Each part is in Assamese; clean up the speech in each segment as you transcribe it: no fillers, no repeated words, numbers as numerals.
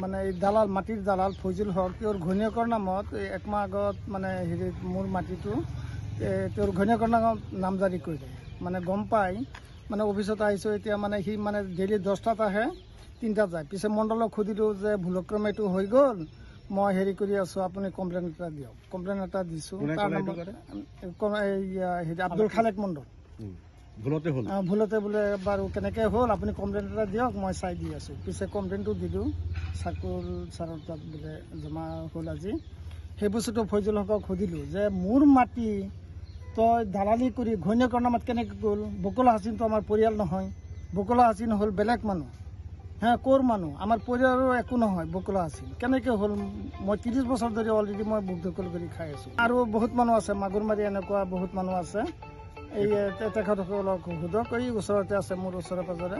মানে এই দালাল মাটিৰ দালাল ফৈজুল হক তেওঁৰ ঘৈণীয়েকৰ নামত এক মাহ আগত মানে হেৰি মোৰ মাটিটো তেওঁৰ ঘৈণীয়েকৰ নামত নামজাৰি কৰিলে মানে গম পাই মানে অফিচত আহিছোঁ এতিয়া মানে সি মানে ডেইলি 10টাত আহে 3টাত যায় পিছে মণ্ডলক সুধিলোঁ যে ভুলক্ৰমে এইটো হৈ গ'ল মই হেৰি কৰি আছোঁ আপুনি কমপ্লেইন এটা দিয়ক কমপ্লেইন এটা দিছোঁ তাৰ নামত আব্দুল খালেক মণ্ডল ভুলতে বোলে বাৰু কেনেকৈ হ'ল আপুনি কমপ্লেইন এটা দিয়ক মই চাই দি আছোঁ পিছে কমপ্লেইনটো দিলোঁ চাকুল ছাৰৰ তাত বোলে জমা হ'ল আজি সেই বস্তুটো ফৈজুল হকক সুধিলোঁ যে মোৰ মাটি তই দালালি কৰি ঘৈণীয়েকৰ নামত কেনেকৈ গ'ল বকুলা হাছিনটো আমাৰ পৰিয়াল নহয় বকুলা হাছিন হ'ল বেলেগ মানুহ ক'ৰ মানুহ আমাৰ পৰিয়ালৰ একো নহয় বকুলা হাছিন কেনেকৈ হ'ল মই 30 বছৰ ধৰি অলৰেডি মই বুক দখল কৰি খাই আছোঁ আৰু বহুত মানুহ আছে মাগুৰমাৰী এনেকুৱা বহুত মানুহ আছে এই তেখেতসকলক সোধক এই ওচৰতে আছে মোৰ ওচৰে পাজৰে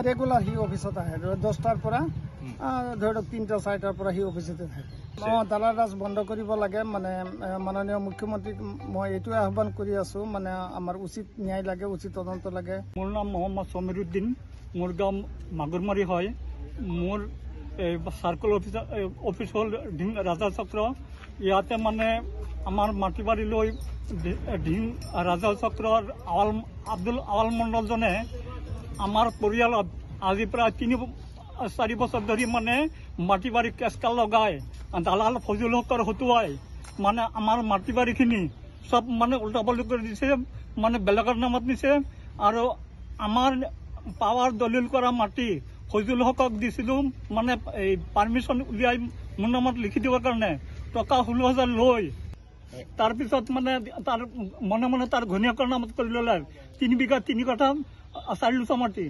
ৰেগুলাৰ সি অফিচত আহে 10টাৰ পৰা ধৰক 3টা 4টাৰ পৰা সি অফিচতে থাকে দালাল ৰাজ বন্ধ কৰিব লাগে মানে মাননীয় মুখ্যমন্ত্ৰীক মই এইটোৱে আহ্বান কৰি আছোঁ মানে আমাৰ উচিত ন্যায় লাগে উচিত তদন্ত লাগে মোৰ নাম মোহাম্মদ সমীৰুদ্দিন মোৰ গাঁও মাগুৰমাৰী হয় মোৰ চাৰ্কল অফিচ হ'ল ৰাজা চক্ৰ ইয়াতে মানে আমাৰ মাটি বাৰী লৈ ৰাজা চক্ৰৰ আব্দুল আৱাল মণ্ডলজনে আমাৰ পৰিয়ালত আজি প্ৰায় 3-4 বছৰ ধৰি মানে মাটি বাৰী কেচকাল লগাই দালাল ফজুল হকৰ হতুৱাই মানে আমাৰ মাটি বাৰীখিনি চব মানে উল্টা পাল্টা কৰি দিছে মানে বেলেগৰ নামত নিছে আৰু আমাৰ পাৱাৰ দলিল কৰা মাটি ফজুল হকক দিছিলোঁ মানে এই পাৰ্মিশ্যন উলিয়াই মোৰ নামত লিখি দিবৰ কাৰণে টকা 16,000 লৈ তাৰপিছত মানে তাৰ মনে মনে তাৰ ঘৈণীয়েকৰ নামত কৰি ল'লে 3 বিঘা 3 কঠা 4 লুচা মাটি